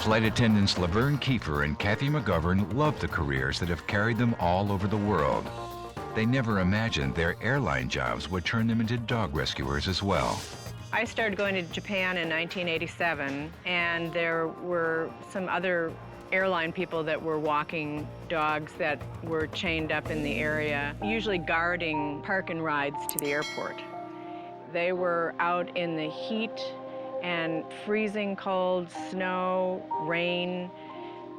Flight attendants LaVerne and Kathy McGovern love the careers that have carried them all over the world. They never imagined their airline jobs would turn them into dog rescuers as well. I started going to Japan in 1987, and there were some other airline people that were walking dogs that were chained up in the area, usually guarding park and rides to the airport. They were out in the heat and freezing cold, snow, rain,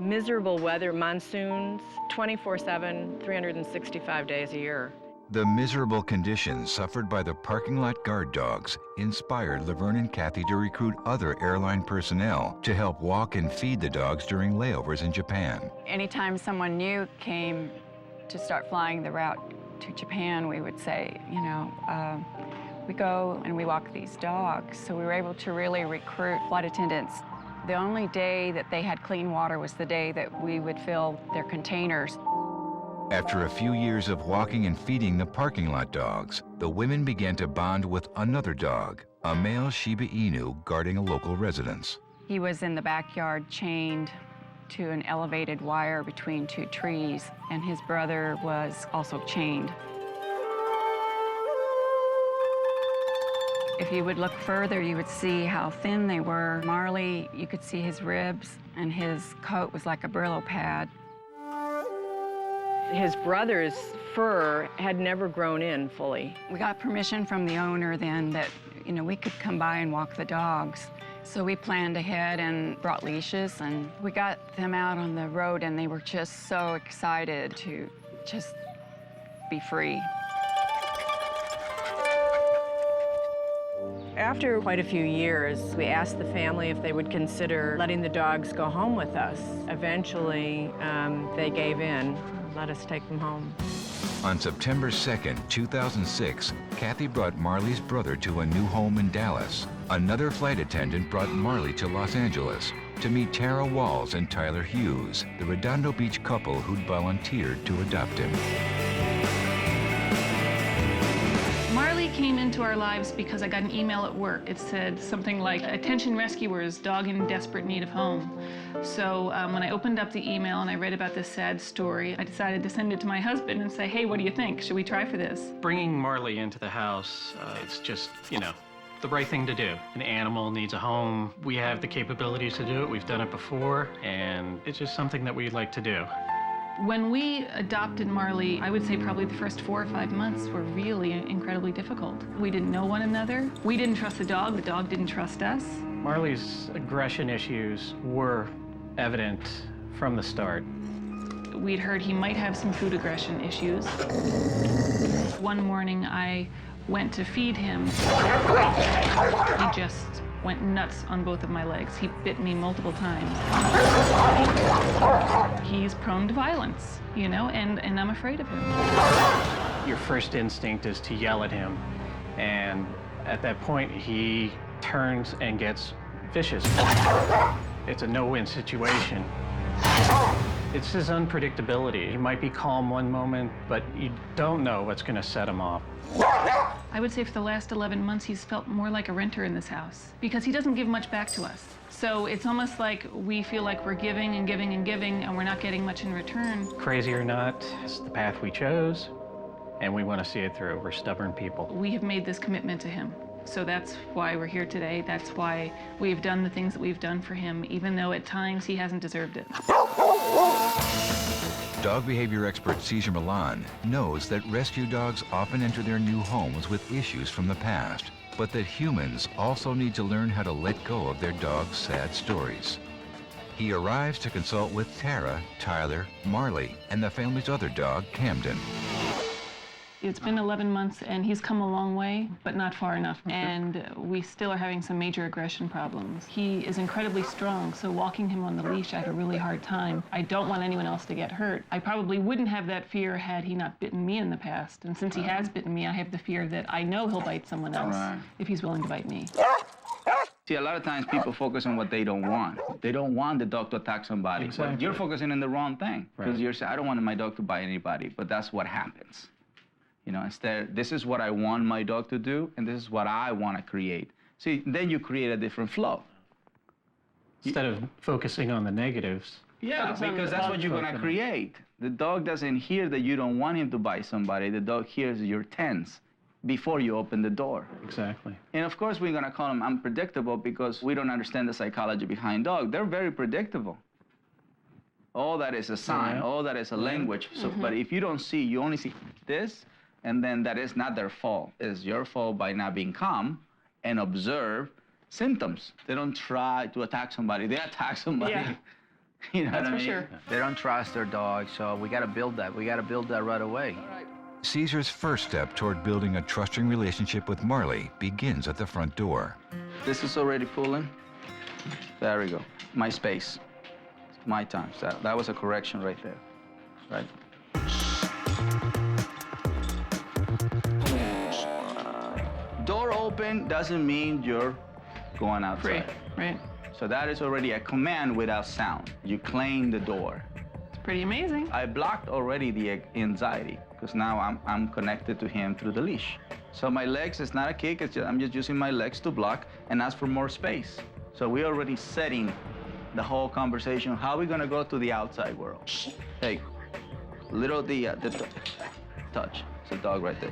miserable weather, monsoons, 24/7, 365 days a year. The miserable conditions suffered by the parking lot guard dogs inspired LaVerne and Kathy to recruit other airline personnel to help walk and feed the dogs during layovers in Japan. Anytime someone new came to start flying the route to Japan, we would say, we go and we walk these dogs. So we were able to really recruit flight attendants. The only day that they had clean water was the day that we would fill their containers. After a few years of walking and feeding the parking lot dogs, the women began to bond with another dog, a male Shiba Inu guarding a local residence. He was in the backyard chained to an elevated wire between two trees, and his brother was also chained. If you would look further, you would see how thin they were. Marley, you could see his ribs, and his coat was like a Brillo pad. His brother's fur had never grown in fully. We got permission from the owner then that, we could come by and walk the dogs. So we planned ahead and brought leashes, and we got them out on the road, and they were just so excited to just be free. After quite a few years, we asked the family if they would consider letting the dogs go home with us. Eventually, they gave in, let us take them home. On September 2nd, 2006, Kathy brought Marley's brother to a new home in Dallas. Another flight attendant brought Marley to Los Angeles to meet Tara Walls and Tyler Hughes, the Redondo Beach couple who'd volunteered to adopt him. Marley came into our lives because I got an email at work. It said something like, "Attention rescuers, dog in desperate need of home." So when I opened up the email and I read about this sad story, I decided to send it to my husband and say, "Hey, what do you think? Should we try for this?" Bringing Marley into the house, it's just, the right thing to do. An animal needs a home. We have the capabilities to do it. We've done it before, and it's just something that we'd like to do. When we adopted Marley, I would say probably the first 4 or 5 months were really incredibly difficult. We didn't know one another. We didn't trust the dog didn't trust us. Marley's aggression issues were evident from the start. We'd heard he might have some food aggression issues. One morning I went to feed him. He just went nuts on both of my legs. He bit me multiple times. He's prone to violence, and I'm afraid of him. Your first instinct is to yell at him, and at that point, he turns and gets vicious. It's a no-win situation. It's his unpredictability. He might be calm one moment, but you don't know what's going to set him off. I would say for the last 11 months, he's felt more like a renter in this house because he doesn't give much back to us. So it's almost like we feel like we're giving and giving and giving, and we're not getting much in return. Crazy or not, it's the path we chose, and we want to see it through. We're stubborn people. We have made this commitment to him. So that's why we're here today. That's why we've done the things that we've done for him, even though at times he hasn't deserved it. Dog behavior expert Cesar Millan knows that rescue dogs often enter their new homes with issues from the past, but that humans also need to learn how to let go of their dog's sad stories. He arrives to consult with Tara, Tyler, Marley, and the family's other dog, Camden. It's been 11 months, and he's come a long way, but not far enough. And we still are having some major aggression problems. He is incredibly strong, so walking him on the leash, I have a really hard time. I don't want anyone else to get hurt. I probably wouldn't have that fear had he not bitten me in the past. And since he has bitten me, I have the fear that I know he'll bite someone else if he's willing to bite me. See, a lot of times people focus on what they don't want. They don't want the dog to attack somebody. Exactly. But you're focusing on the wrong thing. Because Right. you're saying, I don't want my dog to bite anybody, but that's what happens. Instead, this is what I want my dog to do, and this is what I want to create. See, then you create a different flow. Instead of focusing on the negatives. Yeah, Focus on because the that's what you're gonna dog. create. The dog doesn't hear that you don't want him to bite somebody. The dog hears you're tense before you open the door. Exactly. And of course, we're gonna call them unpredictable because we don't understand the psychology behind dogs. They're very predictable. All that is a sign, Yeah. all that is a language. So, but if you don't see, you only see this, and then that is not their fault. It's your fault by not being calm and observe symptoms. They don't try to attack somebody, they attack somebody. Yeah. You know That's what I for mean? sure. They don't trust their dog, so we got to build that. We got to build that right away. Caesar's first step toward building a trusting relationship with Marley begins at the front door. This is already pulling. There we go. My space. My time. So that was a correction right there. Right? Door open doesn't mean you're going Free, outside. right? So that is already a command without sound. You claim the door. It's pretty amazing. I blocked already the anxiety because now I'm connected to him through the leash. So my legs, it's not a kick, I'm just using my legs to block and ask for more space. So we're already setting the whole conversation. How are we gonna go to the outside world? Hey, little the touch. It's a dog right there.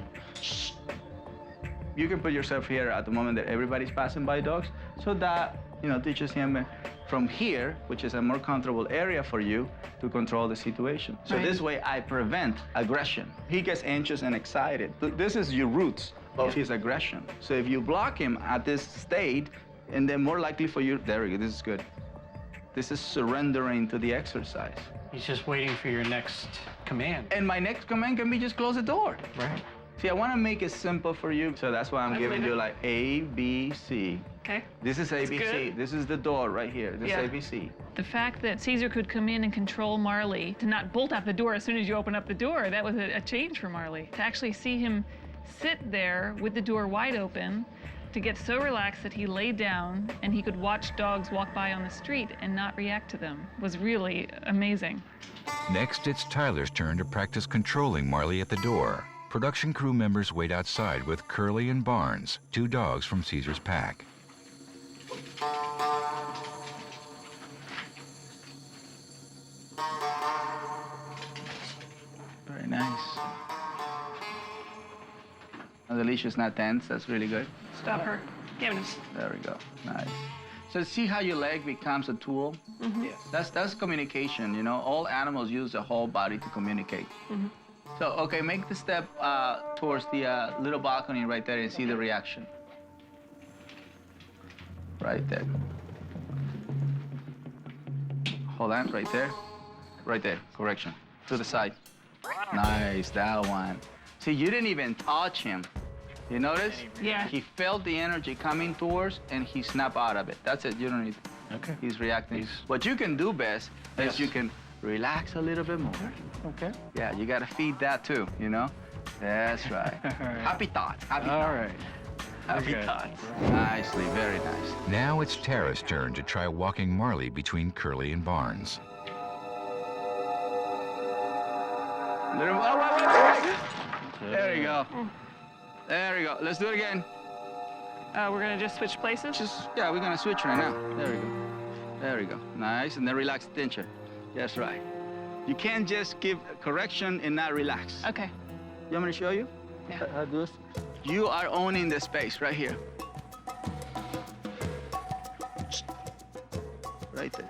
You can put yourself here at the moment that everybody's passing by dogs, so that, you know, teaches him from here, which is a more comfortable area for you, to control the situation. So Right. this way I prevent aggression. He gets anxious and excited. This is your roots of his aggression. So if you block him at this state, and then more likely for you, there we go, this is good. This is surrendering to the exercise. He's just waiting for your next command. And my next command can be just close the door. Right. See, I want to make it simple for you, so that's why I'm I giving believe you it. like A, B, C. Okay. This is ABC. good. This is the door right here. This Yeah. is ABC. The fact that Caesar could come in and control Marley, to not bolt out the door as soon as you open up the door, that was a change for Marley. To actually see him sit there with the door wide open, to get so relaxed that he laid down and he could watch dogs walk by on the street and not react to them was really amazing. Next, it's Tyler's turn to practice controlling Marley at the door. Production crew members wait outside with Curly and Barnes, 2 dogs from Caesar's pack. Very nice. And the leash is not tense. That's really good. Stop her. Give it. There we go. Nice. So see how your leg becomes a tool? Yes. That's communication, you know? All animals use the whole body to communicate. So, okay, make the step towards the little balcony right there and see the reaction. Right there. Hold on, right there. Right there, correction. To the side. Nice, that one. See, you didn't even touch him. You notice? Yeah. He felt the energy coming towards and he snapped out of it. That's it, you don't need. Okay. He's reacting. He's- What you can do best Yes. is you can relax a little bit more. Okay. Yeah, you gotta feed that too, you know? That's right. All right. Happy thoughts, happy All thoughts. right. Happy Okay. thoughts. Nicely, very nice. Now it's Tara's turn to try walking Marley between Curly and Barnes. Little, wait. There you go. There you go. Let's do it again. We're gonna just switch places? Yeah, we're gonna switch right now. There we go. There we go. Nice, and then relax the tension. That's right. You can't just give correction and not relax. Okay. You want me to show you? Yeah. How to do this? You are owning the space right here. Right there.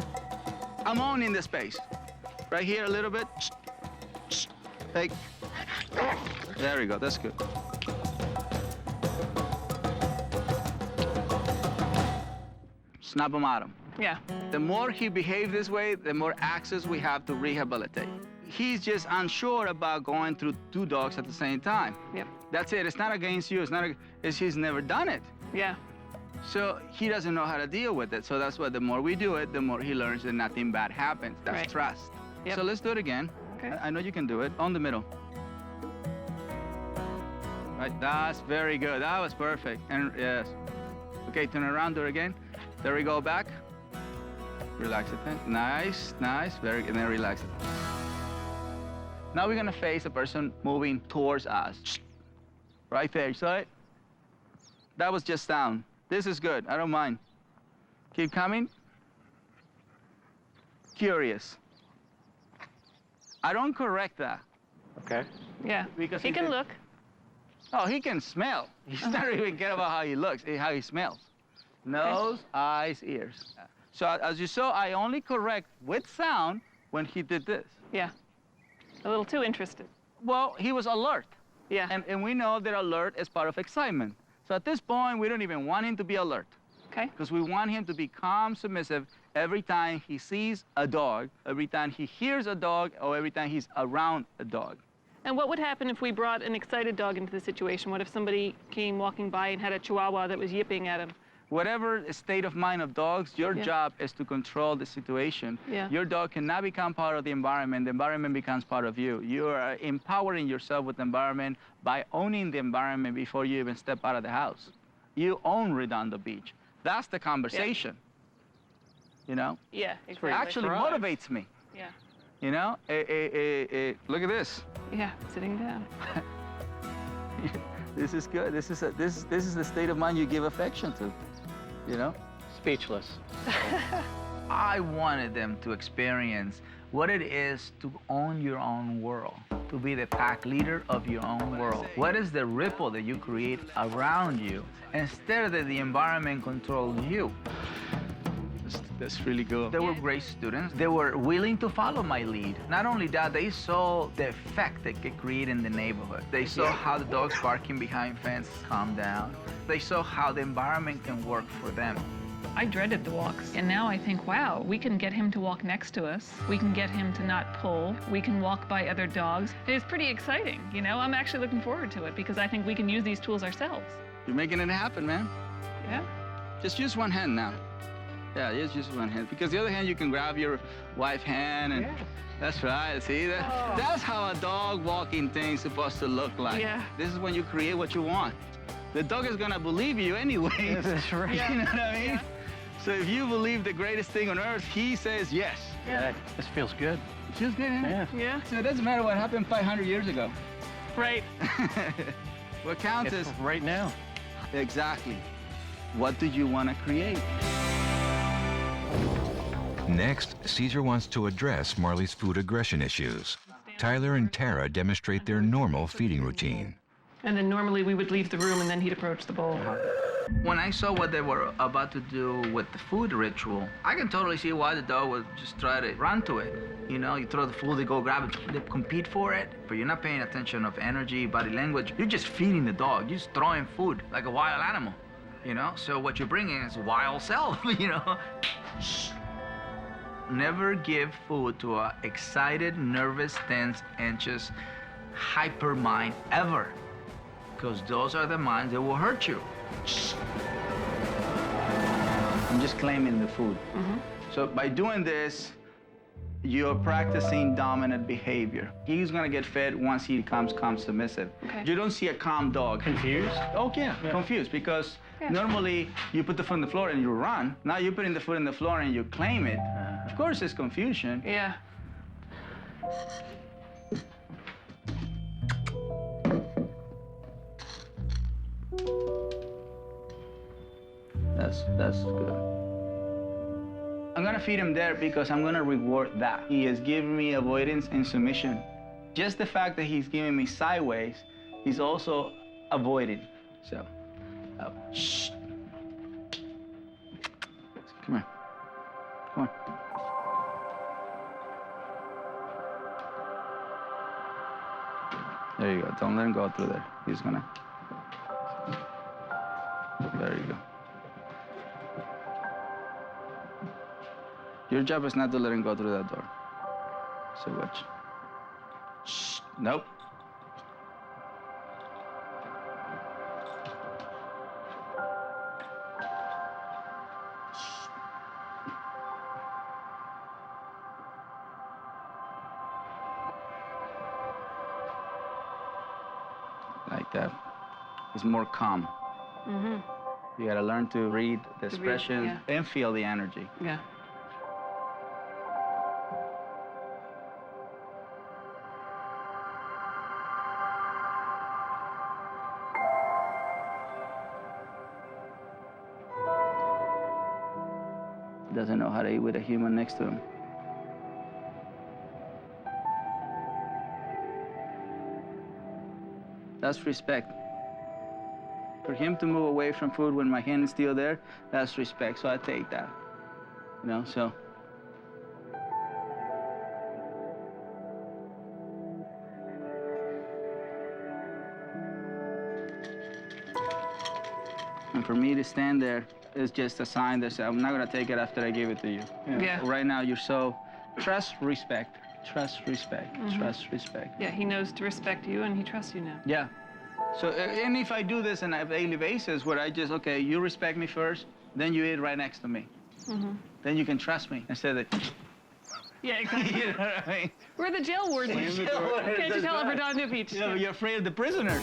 I'm owning the space. Right here a little bit. Hey. There we go. That's good. Snap him at him. Yeah. The more he behaves this way, the more access we have to rehabilitate. He's just unsure about going through 2 dogs at the same time. Yep. That's it. It's not against you. It's he's never done it. Yeah. So he doesn't know how to deal with it. So that's why the more we do it, the more he learns that nothing bad happens. That's Right. trust. Yep. So let's do it again. Okay. I know you can do it. On the middle. Right. That's very good. That was perfect. And yes. Okay, turn around, do it again. There we go, back. Relax it then. Nice, nice. Very good. And then relax it. Now we're gonna face a person moving towards us. Right there, you saw it? That was just sound. This is good, I don't mind. Keep coming. curious. I don't correct that. Okay. Yeah. Because He can look. Oh, he can smell. He's not even care about how he looks, how he smells. Nose, eyes, ears. So as you saw, I only correct with sound when he did this. Yeah. A little too interested. Well, he was alert. Yeah. And we know that alert is part of excitement. So at this point, we don't even want him to be alert. Okay. Because we want him to be calm, submissive every time he sees a dog, every time he hears a dog, or every time he's around a dog. And what would happen if we brought an excited dog into the situation? What if somebody came walking by and had a chihuahua that was yipping at him? Whatever state of mind of dogs, your job is to control the situation. Yeah. Your dog cannot become part of the environment becomes part of you. You are empowering yourself with the environment by owning the environment before you even step out of the house. You own Redondo Beach. That's the conversation. You know? Yeah, It exactly. actually motivates me. Yeah. You know? Look at this. Yeah, sitting down. This is good. This is the state of mind you give affection to. You know? Speechless. I wanted them to experience what it is to own your own world, to be the pack leader of your own world. What is the ripple that you create around you instead of that the environment controls you? That's really cool. They were great students. They were willing to follow my lead. Not only that, they saw the effect they could create in the neighborhood. They saw how the dogs barking behind fences calm down. They saw how the environment can work for them. I dreaded the walks, and now I think, wow, we can get him to walk next to us. We can get him to not pull. We can walk by other dogs. It's pretty exciting, you know? I'm actually looking forward to it because I think we can use these tools ourselves. You're making it happen, man. Yeah? Just use one hand now. Yeah, just use one hand. Because the other hand, you can grab your wife's hand and that's right. See, that's how a dog walking thing is supposed to look like. Yeah. This is when you create what you want. The dog is gonna believe you anyway. That's right. You know what I mean? Yeah. So if you believe the greatest thing on earth, he says yes. Yeah. This feels good. It feels good, huh? Yeah. Yeah? So it doesn't matter what happened 500 years ago. Right. What counts It's is right now. exactly what do you want to create. Next, Cesar wants to address Marley's food aggression issues. Tyler and Tara demonstrate their normal feeding routine. And then normally we would leave the room and then he'd approach the bowl. When I saw what they were about to do with the food ritual, I can totally see why the dog would just try to run to it. You know, you throw the food, they go grab it, they compete for it, but you're not paying attention of energy, body language. You're just feeding the dog. You're just throwing food like a wild animal, you know? So what you're bringing is wild self, you know? Never give food to an excited, nervous, tense, anxious, hyper mind ever. Because those are the minds that will hurt you. I'm just claiming the food. So by doing this, you're practicing dominant behavior. He's gonna get fed once he becomes calm, submissive. Okay. You don't see a calm dog. Confused? Oh yeah, confused because normally you put the foot on the floor and you run. Now you're putting the foot on the floor and you claim it. Of course there's confusion. Yeah. That's good. I'm gonna feed him there because I'm gonna reward that. He is giving me avoidance and submission. Just the fact that he's giving me sideways, he's also avoiding. So, shh. Come here. Come on. There you go. Don't let him go through there. He's gonna. There you go. Your job is not to let him go through that door. So watch. Shh. Nope. Like that. It's more calm. You gotta learn to read the expressions and feel the energy. Yeah. Doesn't know how to eat with a human next to him. That's respect. For him to move away from food when my hand is still there, that's respect. So I take that, you know, so. And for me to stand there is just a sign that says, I'm not gonna take it after I give it to you. Yeah. Right now, you're so, trust, respect, trust, respect, trust, respect. Yeah, he knows to respect you, and he trusts you now. Yeah. So, and if I do this on a daily basis, where I just, okay, you respect me first, then you eat right next to me. Then you can trust me instead of, Yeah, exactly. you know what I mean? We're the jail wardens. Can't you tell if we're down to beach? You know, you're afraid of the prisoners.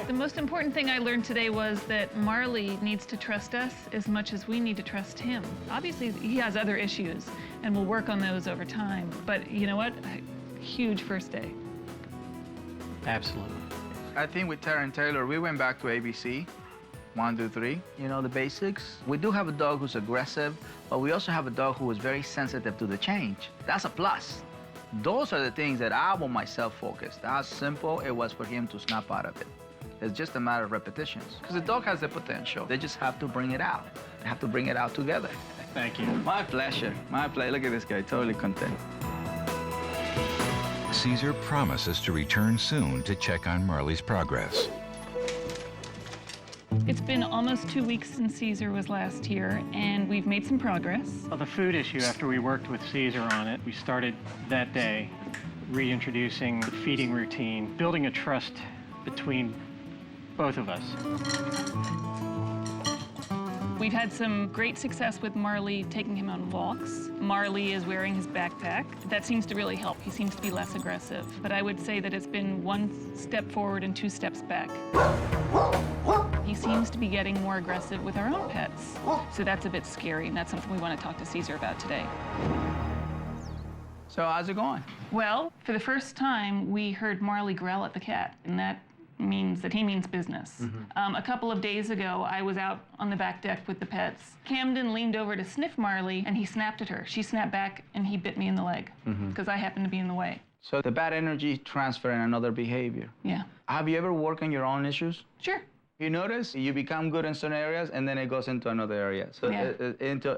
The most important thing I learned today was that Marley needs to trust us as much as we need to trust him. Obviously, he has other issues, and we'll work on those over time. But you know what? A huge first day. Absolutely. I think with Tara and Taylor, we went back to ABC. 1, 2, 3. You know, the basics. We do have a dog who's aggressive, but we also have a dog who is very sensitive to the change. That's a plus. Those are the things that I want myself focused. How simple it was for him to snap out of it. It's just a matter of repetitions. Because the dog has the potential. They just have to bring it out. They have to bring it out together. Thank you. My pleasure. My pleasure. Look at this guy, totally content. Cesar promises to return soon to check on Marley's progress. It's been almost 2 weeks since Cesar was last here, and we've made some progress. Well, the food issue, after we worked with Cesar on it, we started that day reintroducing the feeding routine, building a trust between both of us. We've had some great success with Marley taking him on walks. Marley is wearing his backpack. That seems to really help. He seems to be less aggressive. But I would say that it's been 1 step forward and 2 steps back. He seems to be getting more aggressive with our own pets. So that's a bit scary, and that's something we want to talk to Cesar about today. So how's it going? Well, for the first time, we heard Marley growl at the cat, and that means that he means business. A couple of days ago, I was out on the back deck with the pets. Camden leaned over to sniff Marley, and he snapped at her. She snapped back, and he bit me in the leg, because I happened to be in the way. So the bad energy transfer and another behavior. Yeah. Have you ever worked on your own issues? Sure. You notice you become good in certain areas, and then it goes into another area. So Yeah.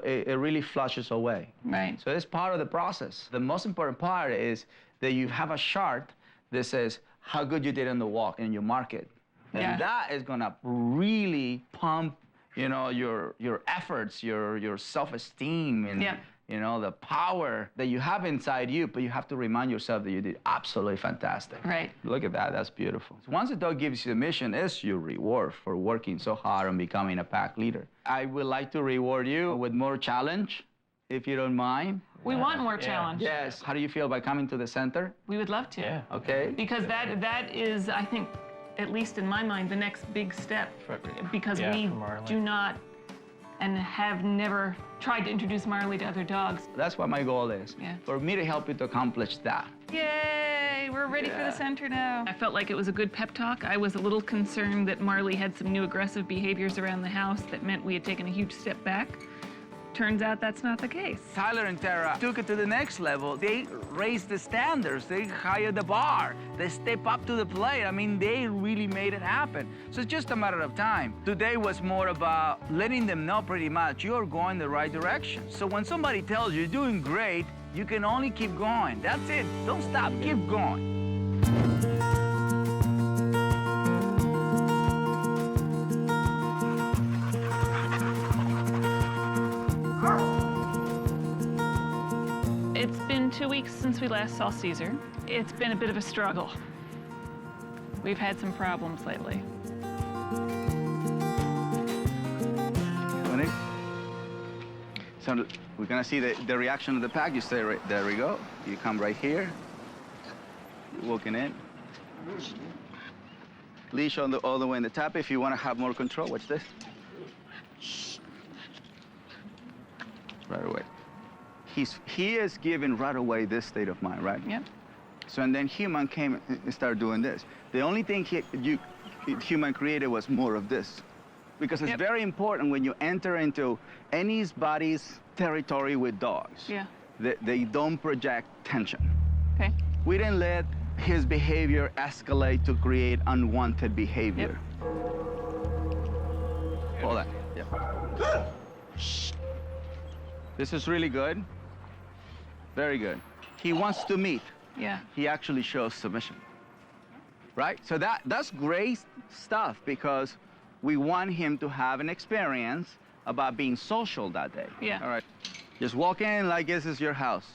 it really flushes away. Right. So it's part of the process. The most important part is that you have a chart that says how good you did on the walk and your market. And Yeah. that is gonna really pump, you know, your efforts, your self-esteem, and Yeah. you know, the power that you have inside you, but you have to remind yourself that you did absolutely fantastic. Right. Look at that, that's beautiful. Once the dog gives you a mission, it's your reward for working so hard on becoming a pack leader. I would like to reward you with more challenge, if you don't mind. We want more challenge. Yes. How do you feel by coming to the center? We would love to. Yeah. Okay. Because that is, I think, at least in my mind, the next big step. Because Yeah, we for Marley. do not and have never tried to introduce Marley to other dogs. That's what my goal is. Yeah. For me to help you to accomplish that. Yay, we're ready for the center now. I felt like it was a good pep talk. I was a little concerned that Marley had some new aggressive behaviors around the house that meant we had taken a huge step back. Turns out that's not the case. Tyler and Tara took it to the next level. They raised the standards. They higher the bar. They step up to the plate. I mean, they really made it happen. So it's just a matter of time. Today was more about letting them know pretty much you're going the right direction. So when somebody tells you you're doing great, you can only keep going. That's it. Don't stop. Keep going. It's been 2 weeks since we last saw Cesar. It's been a bit of a struggle. We've had some problems lately. So we're gonna see the reaction of the pack. You stay right, there we go. You come right here. You're walking in. Leash on all the way in the top. If you wanna have more control, watch this. Right away. He is giving right away this state of mind, right? Yep. So, and then human came and started doing this. The only thing human created was more of this. Because it's very important when you enter into anybody's territory with dogs. Yeah. They don't project tension. Okay. We didn't let his behavior escalate to create unwanted behavior. Hold on. Yeah. This is really good. Very good. He wants to meet. Yeah. He actually shows submission. Right? So that's great stuff because we want him to have an experience about being social that day. Yeah. All right. Just walk in like this is your house.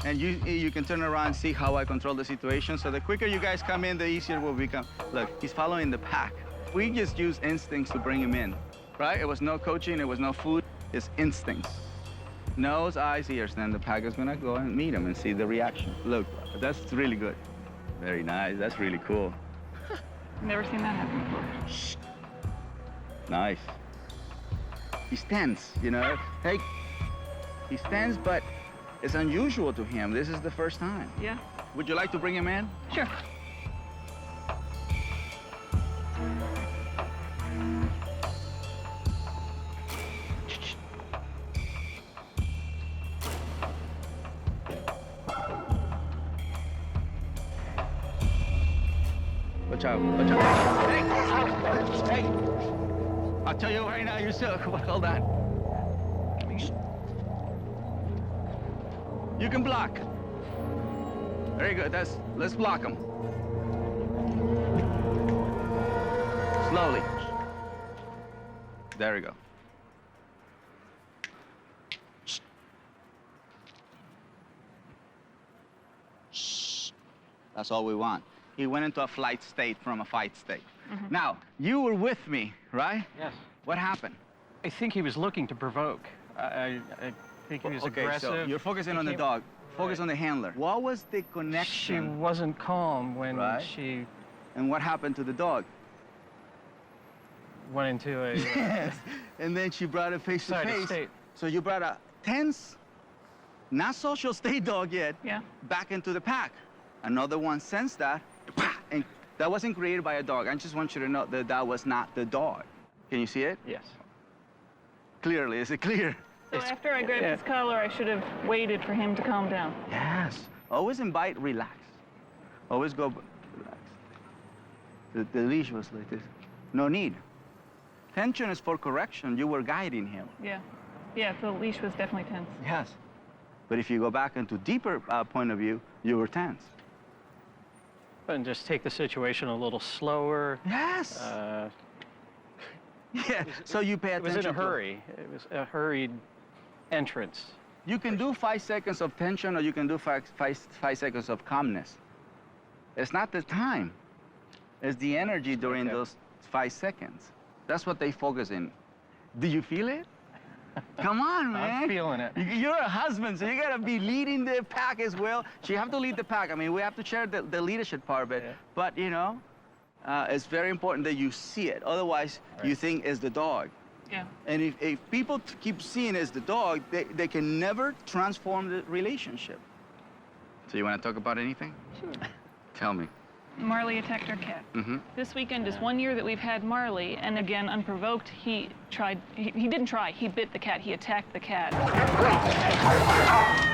And you can turn around and see how I control the situation. So the quicker you guys come in, the easier it will become. Look, he's following the pack. We just use instincts to bring him in, right? It was no coaching, it was no food, it's instincts. Nose, eyes, ears, then the pack is gonna go and meet him and see the reaction. Look, that's really good. Very nice, that's really cool. Never seen that happen before. Nice. He's tense, you know? Hey, he's tense, but it's unusual to him. This is the first time. Yeah. Would you like to bring him in? Sure. Watch out, watch out. Hey! Hey! I'll tell you right now, you're so... Hold on. You can block. Very good, let's block him. Slowly. There we go. That's all we want. He went into a flight state from a fight state. Mm-hmm. Now, you were with me, right? Yes. What happened? I think he was looking to provoke. I think he was aggressive. So you're focusing on the came- dog. Focus Right. on the handler. What was the She connection? wasn't calm when Right. she And what happened to the dog? went into a Yes. And then she brought it face to excited face. state. So you brought a tense, not social state dog yet, Yeah. back into the pack. Another one sensed that, and that wasn't created by a dog. I just want you to know that that was not the dog. Can you see it? Yes. Clearly, is it clear? So after I grabbed his collar, I should have waited for him to calm down. Yes. Always invite, relax. Always go, relax. The leash was like this. No need. Tension is for correction. You were guiding him. Yeah. Yeah, the leash was definitely tense. Yes. But if you go back into deeper point of view, you were tense. And just take the situation a little slower. Yes. Yeah. So you pay It attention. was in a to- hurry. It was a hurried entrance. You can do 5 seconds of tension, or you can do five seconds of calmness. It's not the time. It's the energy during Okay. those 5 seconds. That's what they focus in. Do you feel it? Come on, man. I'm feeling it. You're a husband, so you gotta be leading the pack as well. So you have to lead the pack. I mean, we have to share the leadership part of it. Yeah. But, you know, it's very important that you see it. Otherwise, you think it's the dog. Yeah. And if people keep seeing it's the dog, they can never transform the relationship. So you want to talk about anything? Sure. Tell me. Marley attacked our cat. Mm-hmm. This weekend is 1 year that we've had Marley, and again, unprovoked, he didn't try, he bit the cat, he attacked the cat.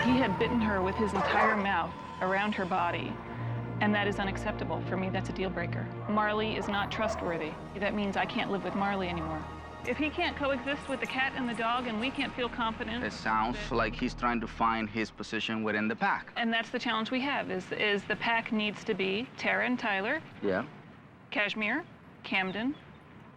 He had bitten her with his entire mouth around her body, and that is unacceptable. For me, that's a deal breaker. Marley is not trustworthy. That means I can't live with Marley anymore. If he can't coexist with the cat and the dog, and we can't feel confident. It sounds like he's trying to find his position within the pack. And that's the challenge we have, is the pack needs to be Tara and Tyler, Yeah. Cashmere, Camden,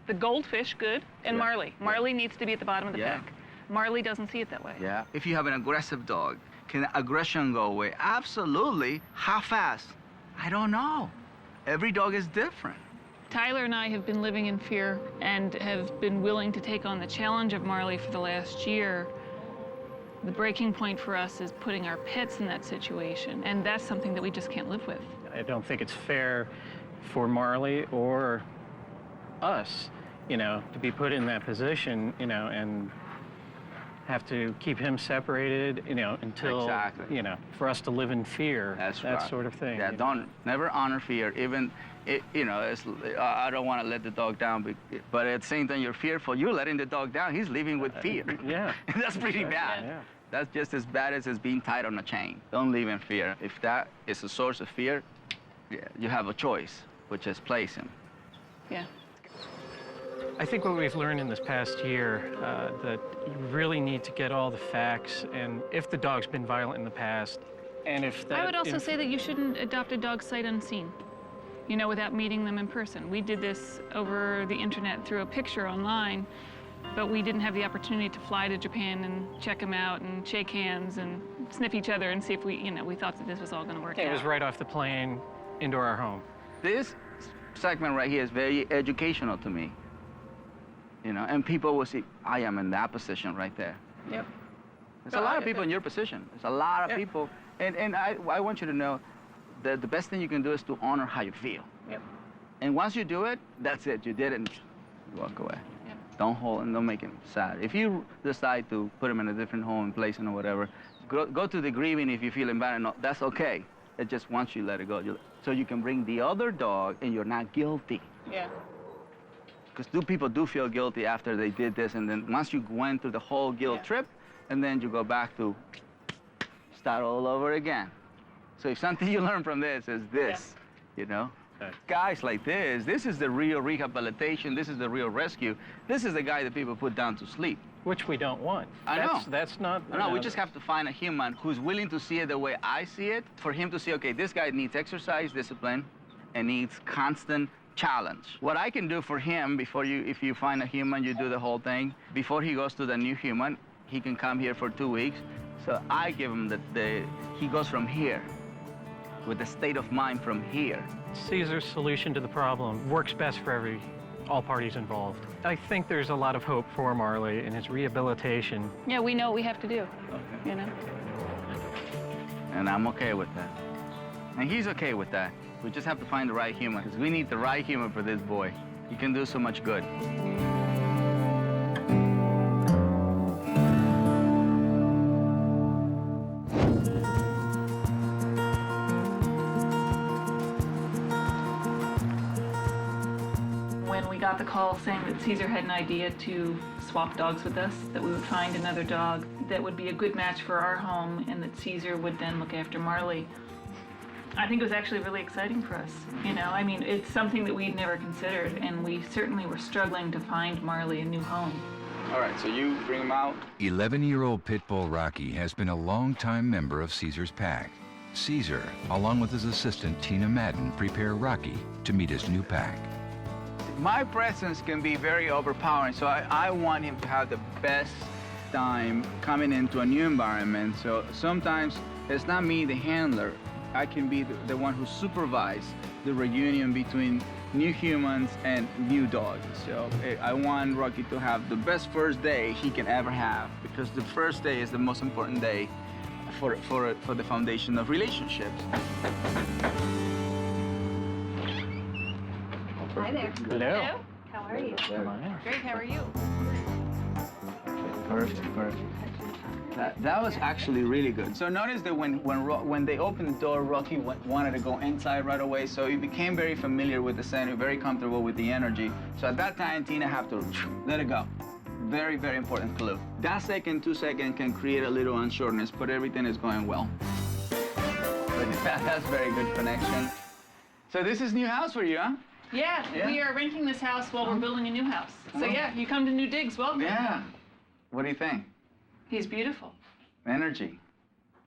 the Goldfish, good, and Yeah. Marley. Marley needs to be at the bottom of the Yeah. pack. Marley doesn't see it that way. Yeah. If you have an aggressive dog, can aggression go away? Absolutely. How fast? I don't know. Every dog is different. Tyler and I have been living in fear and have been willing to take on the challenge of Marley for the last year. The breaking point for us is putting our pets in that situation, and that's something that we just can't live with. I don't think it's fair for Marley or us, you know, to be put in that position, you know, and have to keep him separated, you know, until, Exactly. you know, for us to live in fear, That's that right. sort of thing. Yeah, you know. don't never honor fear. Even, you know, I don't want to let the dog down, but at the same time you're fearful. You're letting the dog down. He's living with fear. Yeah. That's pretty bad. Yeah. That's just as bad as being tied on a chain. Don't live in fear. If that is a source of fear, you have a choice, which is place him. Yeah. I think what we've learned in this past year, that you really need to get all the facts, and if the dog's been violent in the past, and if that... I would also say that you shouldn't adopt a dog sight unseen, you know, without meeting them in person. We did this over the internet through a picture online, but we didn't have the opportunity to fly to Japan and check them out and shake hands and sniff each other and see if we, you know, we thought that this was all going to work out. It was right off the plane into our home. This segment right here is very educational to me. You know, and people will see, I am in that position right there. Yep. There's a lot of people in your position. There's a lot of people. And I want you to know that the best thing you can do is to honor how you feel. Yep. And once you do it, that's it. You did it, and you walk away. Yep. Don't hold and don't make him sad. If you decide to put him in a different home, place or whatever, go to the grieving if you're feeling bad and all. That's okay. It just once you let it go, so you can bring the other dog and you're not guilty. Yeah. Because people do feel guilty after they did this, and then once you went through the whole guilt trip, and then you go back to start all over again. So if something you learn from this is this, you know? Okay. Guys like this is the real rehabilitation, this is the real rescue. This is the guy that people put down to sleep. Which we don't want. I know. That's not... No, we just have to find a human who's willing to see it the way I see it, for him to see, okay, this guy needs exercise, discipline, and needs constant challenge. What I can do for him before if you find a human, you do the whole thing. Before he goes to the new human, he can come here for 2 weeks. So I give him he goes from here, with the state of mind from here. Cesar's solution to the problem works best for all parties involved. I think there's a lot of hope for Marley in his rehabilitation. Yeah, we know what we have to do, Okay. you know? And I'm okay with that. And he's okay with that. We just have to find the right human, because we need the right human for this boy. He can do so much good. When we got the call saying that Cesar had an idea to swap dogs with us, that we would find another dog that would be a good match for our home, and that Cesar would then look after Marley, I think it was actually really exciting for us. You know, I mean, it's something that we'd never considered, and we certainly were struggling to find Marley a new home. All right, so you bring him out. 11-year-old pit bull Rocky has been a longtime member of Cesar's pack. Cesar, along with his assistant Tina Madden, prepare Rocky to meet his new pack. My presence can be very overpowering, so I want him to have the best time coming into a new environment. So sometimes it's not me, the handler. I can be the one who supervises the reunion between new humans and new dogs. So I want Rocky to have the best first day he can ever have, because the first day is the most important day for the foundation of relationships. Hi there. Hello. How are you? Come on in. Great, how are you? Perfect. That was actually really good. So notice that when they opened the door, Rocky wanted to go inside right away, so he became very familiar with the scent, very comfortable with the energy. So at that time, Tina had to let it go. Very, very important clue. That second, 2 seconds can create a little unsureness, but everything is going well. That's very good connection. So this is new house for you, huh? Yeah, we are renting this house while we're building a new house. So yeah, you come to New Digs, welcome. Yeah. What do you think? He's beautiful. Energy.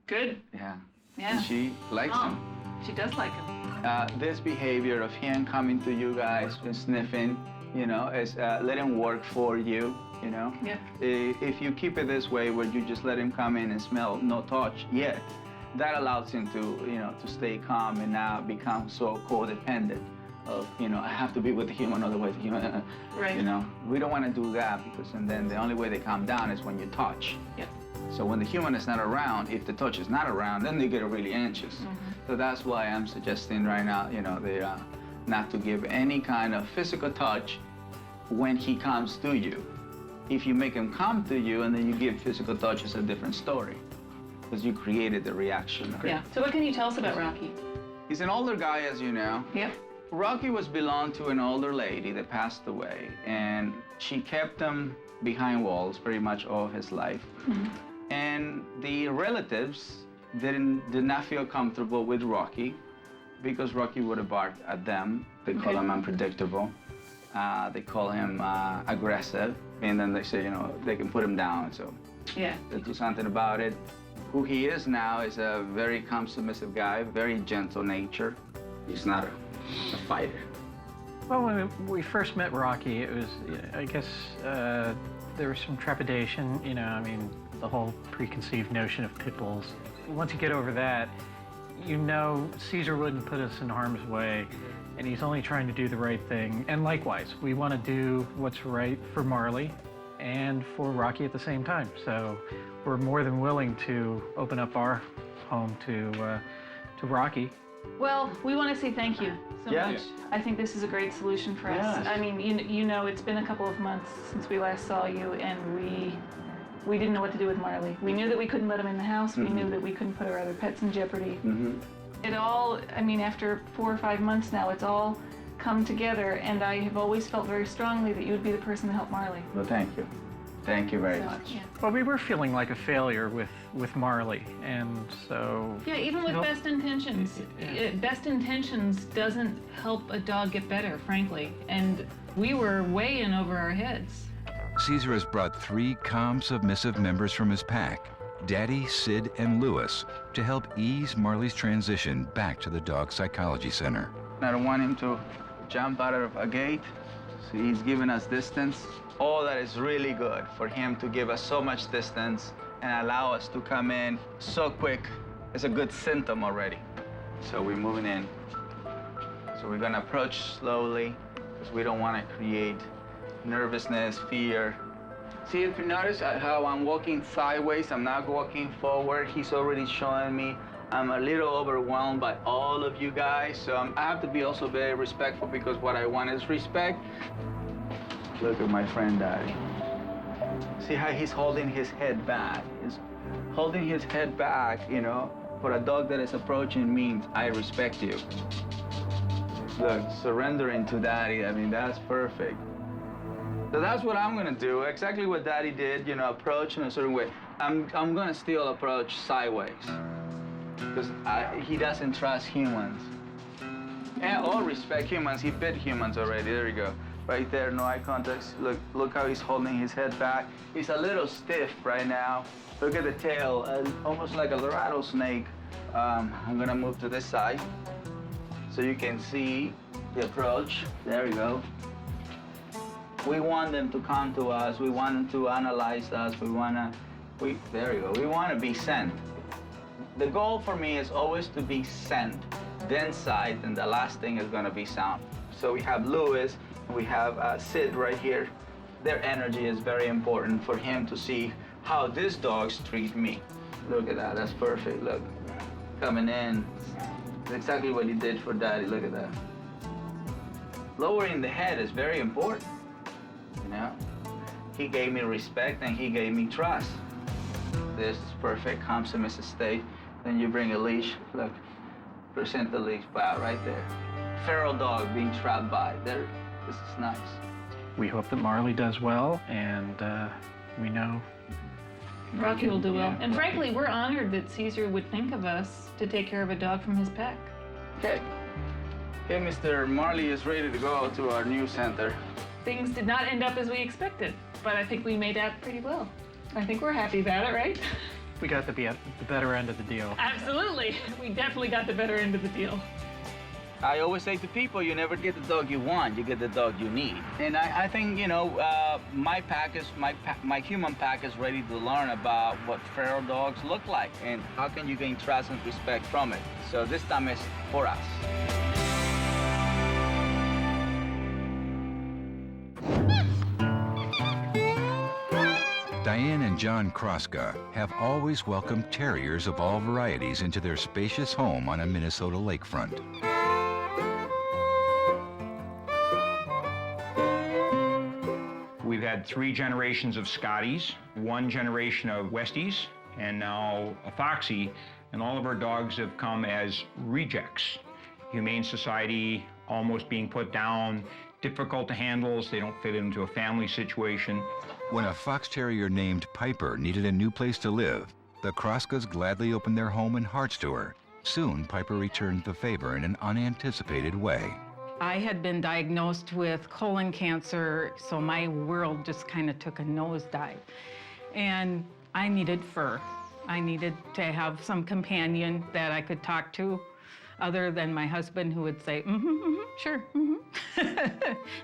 Good. Yeah. Yeah. She likes him. She does like him. This behavior of him coming to you guys and sniffing, you know, is let him work for you, you know? Yeah. If you keep it this way, where you just let him come in and smell, no touch yet, that allows him to, you know, to stay calm and not become so codependent of, you know, I have to be with the human, otherwise, Right. You know, we don't want to do that, because and then the only way they calm down is when you touch. Yep. So when the human is not around, if the touch is not around, then they get really anxious. So that's why I'm suggesting right now, you know, they not to give any kind of physical touch when he comes to you. If you make him come to you and then you give physical touch, it's a different story, because you created the reaction. Yeah. So what can you tell us about Rocky? He's an older guy, as you know. Yep. Rocky belonged to an older lady that passed away, and she kept him behind walls pretty much all his life. And the relatives did not feel comfortable with Rocky, because Rocky would have barked at them. They call him unpredictable. They call him aggressive, and then they say, you know, they can put him down, so Yeah. they do something about it. Who he is now is a very calm, submissive guy, very gentle nature. He's not a fighter. Well, when we first met Rocky, it was, I guess, there was some trepidation, you know, I mean, the whole preconceived notion of pit bulls. Once you get over that, you know Cesar wouldn't put us in harm's way, and he's only trying to do the right thing. And likewise, we want to do what's right for Marley and for Rocky at the same time. So we're more than willing to open up our home to Rocky. Well, we want to say thank you so Yeah. much. I think this is a great solution for us. Yes. I mean, you know, it's been a couple of months since we last saw you, and we didn't know what to do with Marley. We knew that we couldn't let him in the house. We knew that we couldn't put our other pets in jeopardy. It all, I mean, after 4 or 5 months now, it's all come together, and I have always felt very strongly that you would be the person to help Marley. Well, thank you. Thank you very So, much. yeah. Well, we were feeling like a failure with Marley, and so... Yeah, even with Nope. best intentions. Best intentions doesn't help a dog get better, frankly. And we were way in over our heads. Cesar has brought 3 calm, submissive members from his pack, Daddy, Sid, and Lewis, to help ease Marley's transition back to the Dog Psychology Center. I don't want him to jump out of a gate, so he's giving us distance. All that is really good for him to give us so much distance and allow us to come in so quick. It's a good symptom already. So we're moving in. So we're gonna approach slowly because we don't want to create nervousness, fear. See, if you notice how I'm walking sideways, I'm not walking forward. He's already showing me I'm a little overwhelmed by all of you guys. So I have to be also very respectful because what I want is respect. Look at my friend Daddy. See how he's holding his head back? He's holding his head back, you know. For a dog that is approaching means I respect you. Look, surrendering to Daddy, I mean, that's perfect. So that's what I'm gonna do, exactly what Daddy did, you know, approach in a certain way. I'm gonna still approach sideways because he doesn't trust humans. Or respect humans, he bit humans already, there you go. Right there, no eye contact. Look how he's holding his head back. He's a little stiff right now. Look at the tail, almost like a rattlesnake. I'm gonna move to this side so you can see the approach. There you go. We want them to come to us. We want them to analyze us. There you go. We want to be sent. The goal for me is always to be sent, then sight, and the last thing is gonna be sound. So we have Lewis. We have Sid right here. Their energy is very important for him to see how these dogs treat me. Look at that, that's perfect, look. Coming in, it's exactly what he did for Daddy, look at that. Lowering the head is very important, you know? He gave me respect and he gave me trust. This is perfect, calm, submissive state. Then you bring a leash, look, present the leash, wow, right there. Feral dog being trapped by, there. This is nice. We hope that Marley does well, and we know Rocky will do well. Yeah. And frankly, we're honored that Cesar would think of us to take care of a dog from his pack. Okay. Okay, Mr. Marley is ready to go to our new center. Things did not end up as we expected, but I think we made out pretty well. I think we're happy about it, right? we got the better end of the deal. Absolutely. We definitely got the better end of the deal. I always say to people, you never get the dog you want, you get the dog you need. And I think, you know, my human pack is ready to learn about what feral dogs look like and how can you gain trust and respect from it. So this time is for us. Diane and John Kroska have always welcomed terriers of all varieties into their spacious home on a Minnesota lakefront. We've had 3 generations of Scotties, 1 generation of Westies, and now a Foxy, and all of our dogs have come as rejects. Humane Society almost being put down, difficult to handle, they don't fit into a family situation. When a fox terrier named Piper needed a new place to live, the Kroskas gladly opened their home and hearts to her, Soon, Piper returned the favor in an unanticipated way. I had been diagnosed with colon cancer, so my world just kind of took a nosedive. And I needed fur. I needed to have some companion that I could talk to, other than my husband, who would say, sure,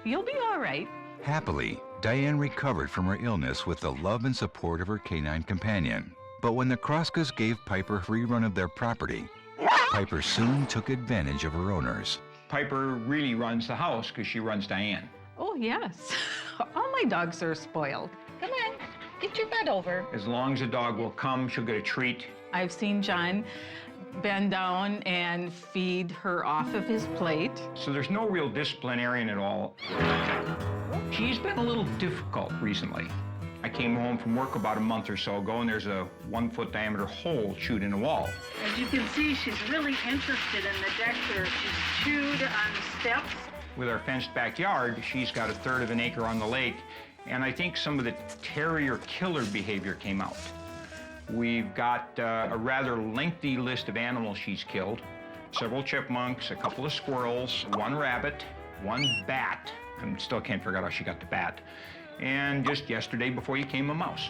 you'll be all right. Happily, Diane recovered from her illness with the love and support of her canine companion. But when the Kroskas gave Piper free run of their property, Piper soon took advantage of her owners. Piper really runs the house because she runs Diane. Oh, yes. All my dogs are spoiled. Come on, get your butt over. As long as the dog will come, she'll get a treat. I've seen John bend down and feed her off of his plate. So there's no real disciplinarian at all. She's been a little difficult recently. I came home from work about a month or so ago, and there's a 1-foot diameter hole chewed in the wall. As you can see, she's really interested in the deck there. She's chewed on the steps. With our fenced backyard, she's got 1/3 of an acre on the lake, and I think some of the terrier killer behavior came out. We've got a rather lengthy list of animals she's killed. Several chipmunks, a couple of squirrels, 1 rabbit, 1 bat. I still can't figure out how she got the bat. And just yesterday before you came, a mouse.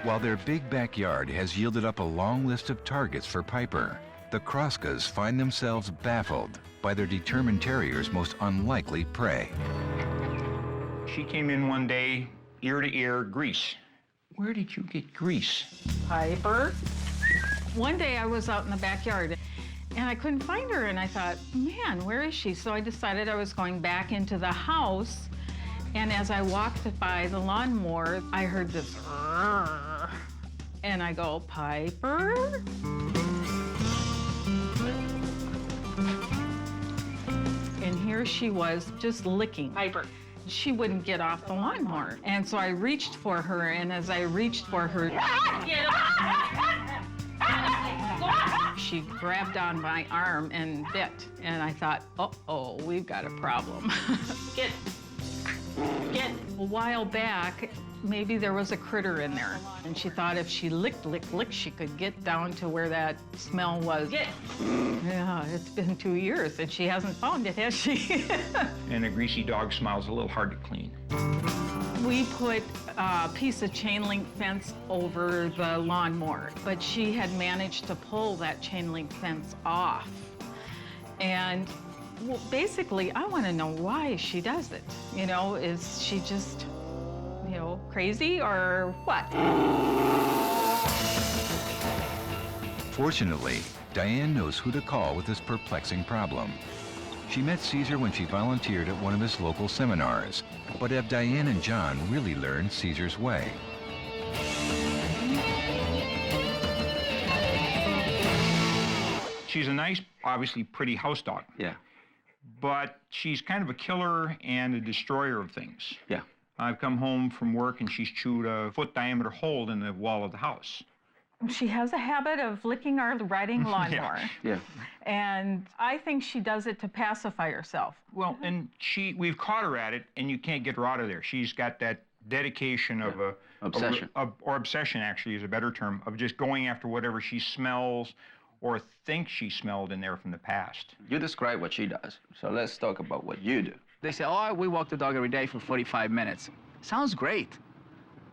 While their big backyard has yielded up a long list of targets for Piper, the Kroskas find themselves baffled by their determined terrier's most unlikely prey. She came in one day, ear to ear, grease. Where did you get grease? Piper. One day I was out in the backyard and I couldn't find her, and I thought, man, where is she? So I decided I was going back into the house, and as I walked by the lawnmower, I heard this, and I go, Piper? And here she was, just licking. Piper. She wouldn't get off the lawnmower. And so I reached for her, and as I reached for her, she grabbed on my arm and bit. And I thought, uh-oh, we've got a problem. Get. A while back, maybe there was a critter in there. And she thought if she licked, she could get down to where that smell was. Yeah, it's been 2 years, and she hasn't found it, has she? And a greasy dog smells a little hard to clean. We put a piece of chain link fence over the lawnmower, but she had managed to pull that chain link fence off. And well, basically, I want to know why she does it. You know, is she just, you know, crazy or what? Fortunately, Diane knows who to call with this perplexing problem. She met Cesar when she volunteered at one of his local seminars. But have Diane and John really learned Cesar's way? She's a nice, obviously pretty house dog. Yeah. But she's kind of a killer and a destroyer of things. Yeah. I've come home from work and she's chewed a 1-foot diameter hole in the wall of the house. She has a habit of licking our riding lawnmower. Yeah. And I think she does it to pacify herself. Well, and we've caught her at it, and you can't get her out of there. She's got that dedication of obsession. Or obsession, actually, is a better term, of just going after whatever she smells or thinks she smelled in there from the past. You describe what she does, so let's talk about what you do. They say, oh, we walk the dog every day for 45 minutes. Sounds great.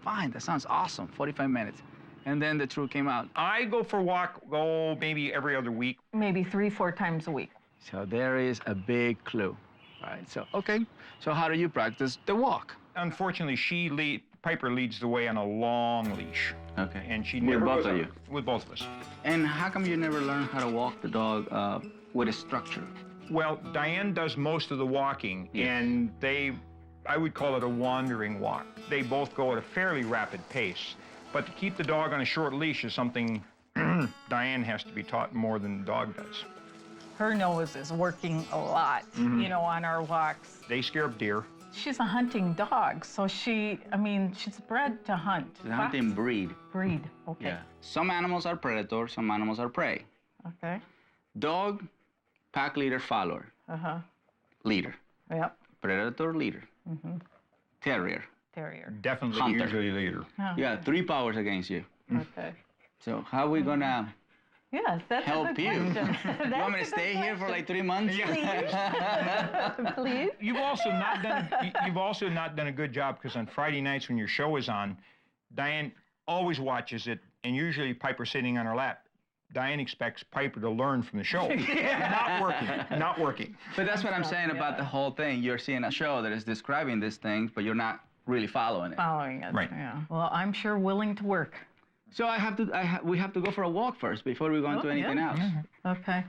Fine, that sounds awesome, 45 minutes. And then the truth came out. I go for a walk, maybe every other week. Maybe 3-4 times a week. So there is a big clue. All right, so, okay. So how do you practice the walk? Unfortunately, Piper leads the way on a long leash. Okay. And she With never both goes of out. you? With both of us. And how come you never learn how to walk the dog with a structure? Well, Diane does most of the walking, and I would call it a wandering walk. They both go at a fairly rapid pace. But to keep the dog on a short leash is something Diane has to be taught more than the dog does. Her nose is working a lot, you know, on our walks. They scare up deer. She's a hunting dog, so she's bred to hunt. She's a hunting breed. Breed, okay. Yeah. Some animals are predators, some animals are prey. Okay. Dog, pack leader, follower. Uh-huh. Leader. Yep. Predator, leader. Terrier. Terrier. Definitely Hunter. usually leader. Yeah, 3 powers against you. Okay. So how are we gonna Yes, that's help a good you. question. You want me to stay here for like 3 months? Please. You've also not done a good job, because on Friday nights when your show is on, Diane always watches it, and usually Piper's sitting on her lap. Diane expects Piper to learn from the show. Not working. But that's what I'm saying about the whole thing. You're seeing a show that is describing these things, but you're not really following it. Following it, Right. yeah. Well, I'm sure willing to work. So we have to go for a walk first before we go into anything else. Okay.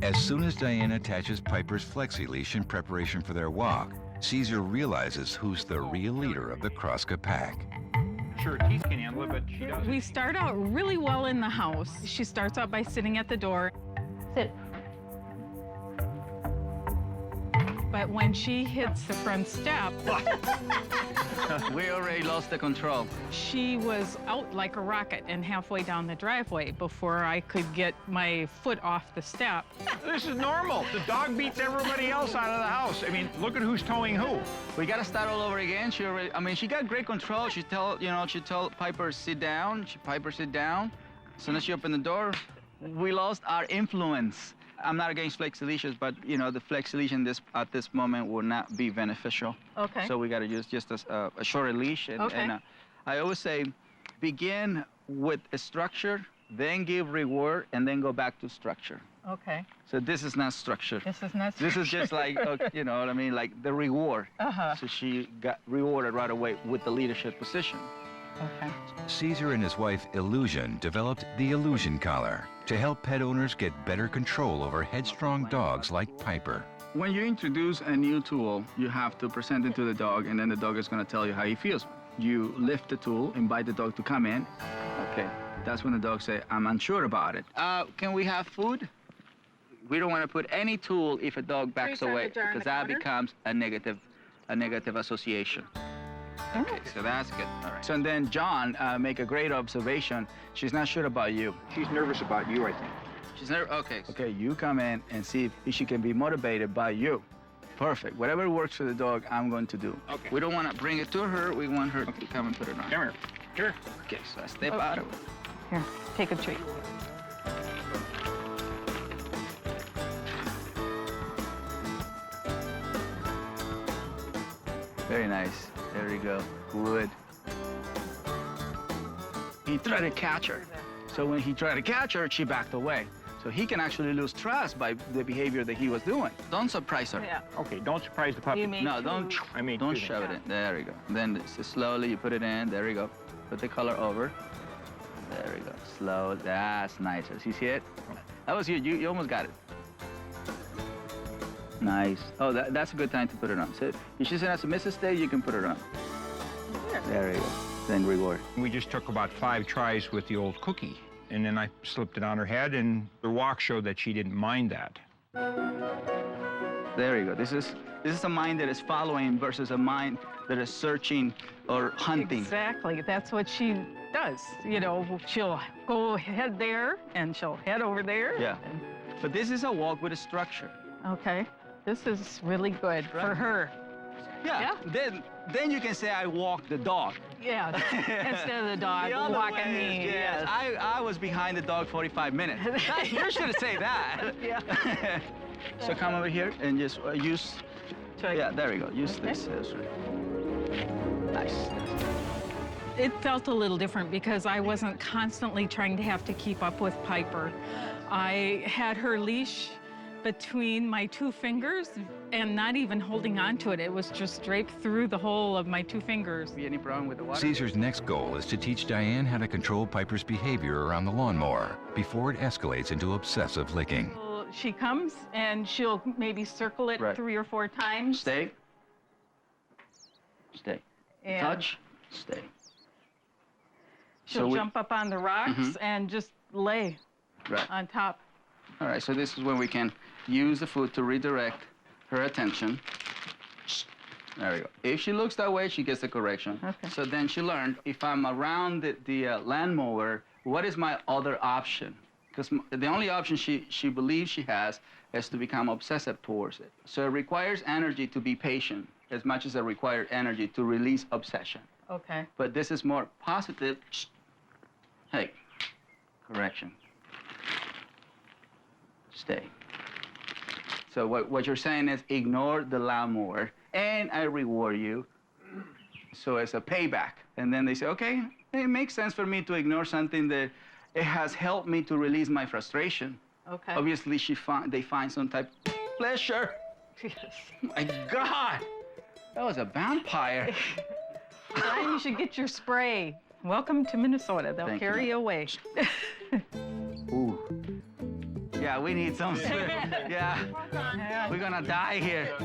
As soon as Diane attaches Piper's flexi leash in preparation for their walk, Cesar realizes who's the real leader of the Kroska pack. Sure, teeth can handle it, but she doesn't. We start out really well in the house. She starts out by sitting at the door. Sit. But when she hits the front step, We already lost the control. she was out like a rocket and halfway down the driveway before I could get my foot off the step. This is normal. The dog beats everybody else out of the house. I mean, look at who's towing who. We gotta start all over again. She got great control. She told Piper sit down. Piper sit down. As soon as she opened the door, we lost our influence. I'm not against flexi leashes, but the flexi leash at this moment will not be beneficial. Okay. So we gotta use just a shorter leash. And I always say, begin with a structure, then give reward, and then go back to structure. Okay. So this is not structure. This is not. This is just like, you know what I mean, like the reward. Uh-huh. So she got rewarded right away with the leadership position. Okay. Cesar and his wife, Illusion, developed the Illusion Collar to help pet owners get better control over headstrong dogs like Piper. When you introduce a new tool, you have to present it to the dog, and then the dog is going to tell you how he feels. You lift the tool, invite the dog to come in. Okay, that's when the dog say, I'm unsure about it. Can we have food? We don't want to put any tool if a dog backs away, because that becomes a negative association. Okay, so that's good. All right. So and then John make a great observation. She's not sure about you. She's nervous about you, I think. She's never, okay. Okay, you come in and see if she can be motivated by you. Perfect. Whatever works for the dog, I'm going to do. Okay. We don't want to bring it to her. We want her to come and put it on. Come here. Here. Okay, so I step out of it. Here, take a treat. Very nice. There you go. Good. He tried to catch her. So when he tried to catch her, she backed away. So he can actually lose trust by the behavior that he was doing. Don't surprise her. Yeah. Okay, don't surprise the puppy. No, don't shove it in. There you go. Then slowly you put it in. There you go. Put the color over. There we go. Slow. That's nice. You see it? That was you. You almost got it. Nice. Oh, that's a good time to put it on. So if she's in a submissive state, you can put it on. There you go. Then reward. We just took about 5 tries with the old cookie, and then I slipped it on her head, and the walk showed that she didn't mind that. There you go. This is a mind that is following versus a mind that is searching or hunting. Exactly. That's what she does. She'll go head there, and she'll head over there. Yeah. But this is a walk with a structure. Okay. This is really good for her. Yeah. Then you can say I walk the dog. Yeah. Instead of the dog walking me. Yes. I was behind the dog 45 minutes. You should say that. Yeah. So come over here and just use. Yeah, there we go. Use this. Nice. It felt a little different because I wasn't constantly trying to have to keep up with Piper. I had her leash between my 2 fingers and not even holding on to it. It was just draped through the whole of my 2 fingers. Any problem with the water? Cesar's next goal is to teach Diane how to control Piper's behavior around the lawnmower before it escalates into obsessive licking. She comes and she'll maybe circle it 3 or 4 times. Stay. Stay. And touch. Stay. She'll jump up on the rocks and just lay on top. All right, so this is when we can use the food to redirect her attention. There we go. If she looks that way, she gets the correction. Okay. So then she learned, if I'm around the lawnmower, what is my other option? Because the only option she believes she has is to become obsessive towards it. So it requires energy to be patient as much as it requires energy to release obsession. Okay. But this is more positive. Hey, Correction. Stay. So what you're saying is ignore the lawnmower, and I reward you. So it's a payback. And then they say, okay, it makes sense for me to ignore something that it has helped me to release my frustration. Okay. Obviously, they find some type of pleasure. Yes. My God, that was a vampire. Diane, you should get your spray. Welcome to Minnesota. They'll Thank carry you away. Ooh. Yeah, we need some spray. Yeah, we're gonna die here.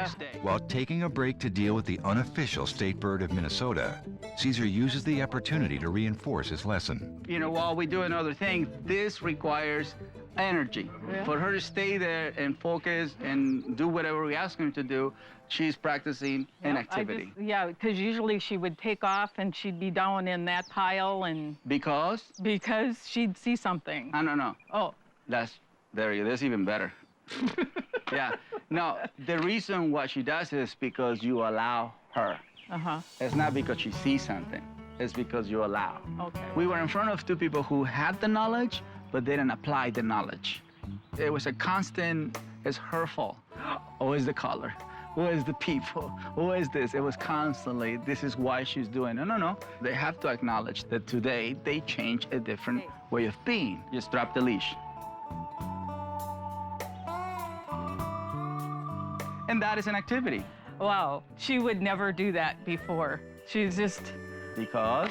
Stay. While taking a break to deal with the unofficial state bird of Minnesota, Cesar uses the opportunity to reinforce his lesson. You know, while we do another thing, this requires energy. Yeah. For her to stay there and focus and do whatever we ask her to do, she's practicing an activity. Yeah, because usually she would take off and she'd be down in that pile and Because? because she'd see something. No. Oh, There you go. That's even better. Yeah. No, the reason why she does is because you allow her. uh-huh. It's not because she sees something. It's because you allow. Okay. We were in front of two people who had the knowledge, but didn't apply the knowledge. It was a constant, it's her fault. Oh, it's the color. Who is the people? Who is this? It was constantly, this is why she's doing it. No. They have to acknowledge that today they change a different way of being. Just drop the leash. And that is an activity. Wow, she would never do that before. She's just, Because?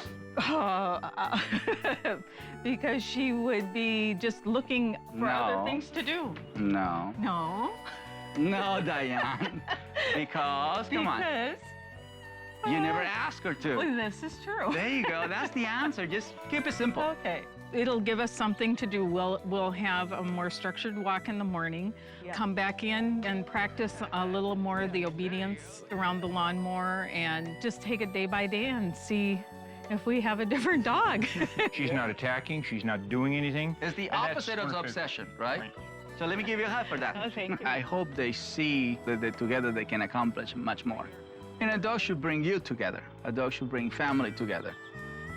because she would be just looking for other No. things to do. No. No. No, Diane. Because, come on. Because, You never asked her to. well, this is true. There you go. That's the answer. Just keep it simple. Okay. It'll give us something to do. We'll have a more structured walk in the morning, come back in and practice a little more of the obedience around the lawnmower, and just take it day by day and see if we have a different dog. She's not attacking, she's not doing anything. It's the And that's opposite of perfect. obsession, right? Right. So let me give you a hug for that. Oh, thank you. I hope they see that together they can accomplish much more. And a dog should bring you together. A dog should bring family together.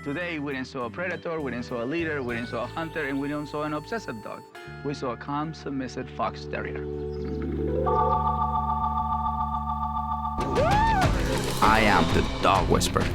Today, we didn't saw a predator, we didn't saw a leader, we didn't saw a hunter, and we didn't saw an obsessive dog. We saw a calm, submissive fox terrier. I am the dog whisperer.